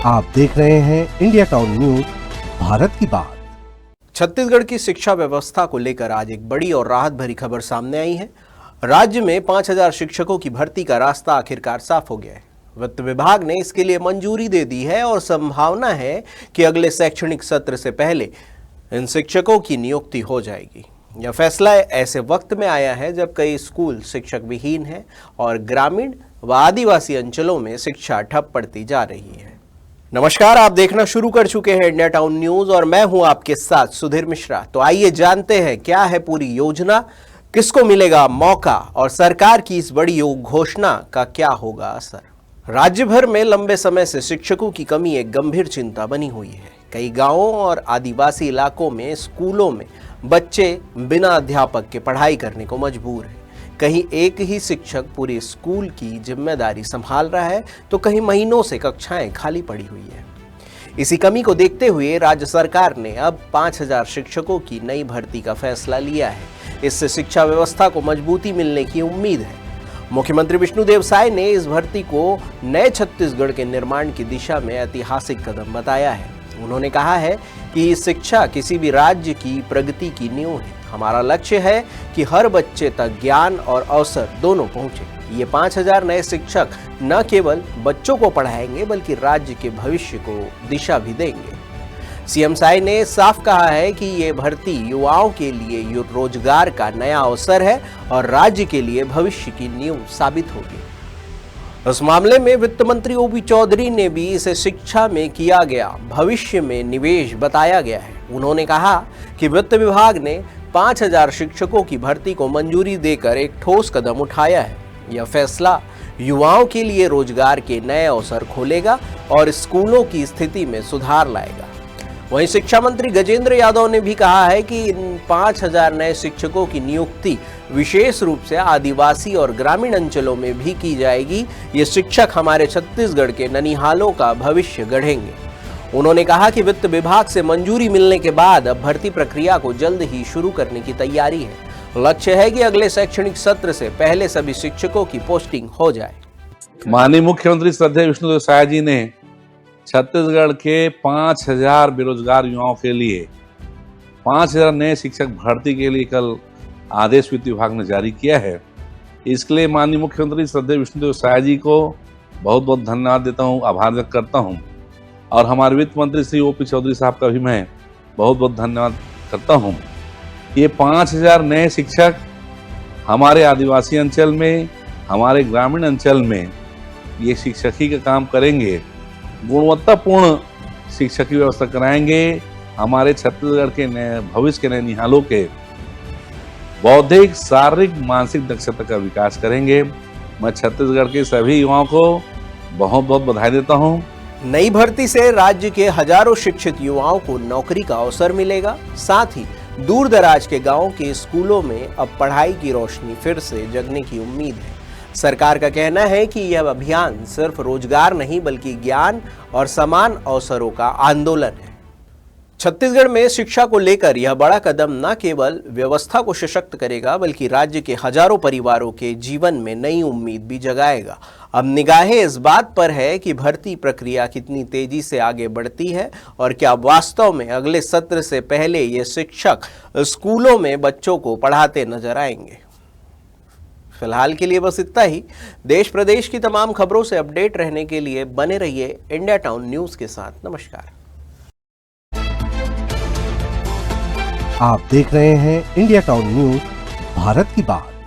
आप देख रहे हैं इंडिया टाउन न्यूज, भारत की बात। छत्तीसगढ़ की शिक्षा व्यवस्था को लेकर आज एक बड़ी और राहत भरी खबर सामने आई है। राज्य में 5000 शिक्षकों की भर्ती का रास्ता आखिरकार साफ हो गया है। वित्त विभाग ने इसके लिए मंजूरी दे दी है और संभावना है कि अगले शैक्षणिक सत्र से पहले इन शिक्षकों की नियुक्ति हो जाएगी। यह फैसला ऐसे वक्त में आया है जब कई स्कूल शिक्षक विहीन हैं और ग्रामीण व आदिवासी अंचलों में शिक्षा ठप पड़ती जा रही है। नमस्कार, आप देखना शुरू कर चुके हैं इंडिया टाउन न्यूज और मैं हूं आपके साथ सुधीर मिश्रा। तो आइए जानते हैं क्या है पूरी योजना, किसको मिलेगा मौका और सरकार की इस बड़ी घोषणा का क्या होगा असर। राज्य भर में लंबे समय से शिक्षकों की कमी एक गंभीर चिंता बनी हुई है। कई गांवों और आदिवासी इलाकों में स्कूलों में बच्चे बिना अध्यापक के पढ़ाई करने को मजबूर हैं। कहीं एक ही शिक्षक पूरे स्कूल की जिम्मेदारी संभाल रहा है तो कहीं महीनों से कक्षाएं खाली पड़ी हुई है। इसी कमी को देखते हुए राज्य सरकार ने अब 5000 शिक्षकों की नई भर्ती का फैसला लिया है। इससे शिक्षा व्यवस्था को मजबूती मिलने की उम्मीद है। मुख्यमंत्री विष्णुदेव साय ने इस भर्ती को नए छत्तीसगढ़ के निर्माण की दिशा में ऐतिहासिक कदम बताया है। उन्होंने कहा है कि शिक्षा किसी भी राज्य की प्रगति की नींव है। हमारा लक्ष्य है कि हर बच्चे तक ज्ञान और अवसर दोनों पहुंचे। ये 5000 नए शिक्षक न केवल बच्चों को पढ़ाएंगे बल्कि राज्य के भविष्य को दिशा भी देंगे। सीएम साय ने साफ कहा है कि ये भर्ती युवाओं के लिए रोजगार का नया अवसर है और राज्य के लिए भविष्य की नींव साबित होगी। इस मामले में वित्त मंत्री ओपी चौधरी ने भी इसे शिक्षा में किया गया भविष्य में निवेश बताया गया है। उन्होंने कहा कि वित्त विभाग ने 5000 शिक्षकों की भर्ती को मंजूरी देकर एक ठोस कदम उठाया है। यह फैसला युवाओं के लिए रोजगार के नए अवसर खोलेगा और स्कूलों की स्थिति में सुधार लाएगा। वहीं शिक्षा मंत्री गजेंद्र यादव ने भी कहा है कि इन 5000 नए शिक्षकों की नियुक्ति विशेष रूप से आदिवासी और ग्रामीण अंचलों में भी की जाएगी। ये शिक्षक हमारे छत्तीसगढ़ के ननिहालों का भविष्य गढ़ेंगे। उन्होंने कहा कि वित्त विभाग से मंजूरी मिलने के बाद अब भर्ती प्रक्रिया को जल्द ही शुरू करने की तैयारी है। लक्ष्य है कि अगले शैक्षणिक सत्र से पहले सभी शिक्षकों की पोस्टिंग हो जाए। माननीय मुख्यमंत्री श्रद्धेय विष्णुदेव साय जी ने छत्तीसगढ़ के 5000 बेरोजगार युवाओं के लिए 5000 नए शिक्षक भर्ती के लिए कल आदेश वित्त विभाग ने जारी किया है। इसके लिए माननीय मुख्यमंत्री श्रद्धेय विष्णुदेव साय जी को बहुत बहुत धन्यवाद देता हूँ, आभार व्यक्त करता हूँ। और हमारे वित्त मंत्री श्री ओपी चौधरी साहब का भी मैं बहुत बहुत धन्यवाद करता हूँ। ये 5000 नए शिक्षक हमारे आदिवासी अंचल में, हमारे ग्रामीण अंचल में ये शिक्षकी का काम करेंगे, गुणवत्तापूर्ण शिक्षक की व्यवस्था कराएंगे। हमारे छत्तीसगढ़ के नए भविष्य के नए निहालों के बौद्धिक, शारीरिक, मानसिक दक्षता का विकास करेंगे। मैं छत्तीसगढ़ के सभी युवाओं को बहुत बहुत बधाई देता हूँ। नई भर्ती से राज्य के हजारों शिक्षित युवाओं को नौकरी का अवसर मिलेगा। साथ ही दूर दराज के गांवों के स्कूलों में अब पढ़ाई की रोशनी फिर से जगने की उम्मीद है। सरकार का कहना है कि यह अभियान सिर्फ रोजगार नहीं बल्कि ज्ञान और समान अवसरों का आंदोलन है। छत्तीसगढ़ में शिक्षा को लेकर यह बड़ा कदम न केवल व्यवस्था को सशक्त करेगा बल्कि राज्य के हजारों परिवारों के जीवन में नई उम्मीद भी जगाएगा। अब निगाहें इस बात पर है कि भर्ती प्रक्रिया कितनी तेजी से आगे बढ़ती है और क्या वास्तव में अगले सत्र से पहले ये शिक्षक स्कूलों में बच्चों को पढ़ाते नजर आएंगे। फिलहाल के लिए बस इतना ही। देश प्रदेश की तमाम खबरों से अपडेट रहने के लिए बने रहिए इंडिया टाउन न्यूज के साथ। नमस्कार। आप देख रहे हैं इंडिया टाउन न्यूज, भारत की बात।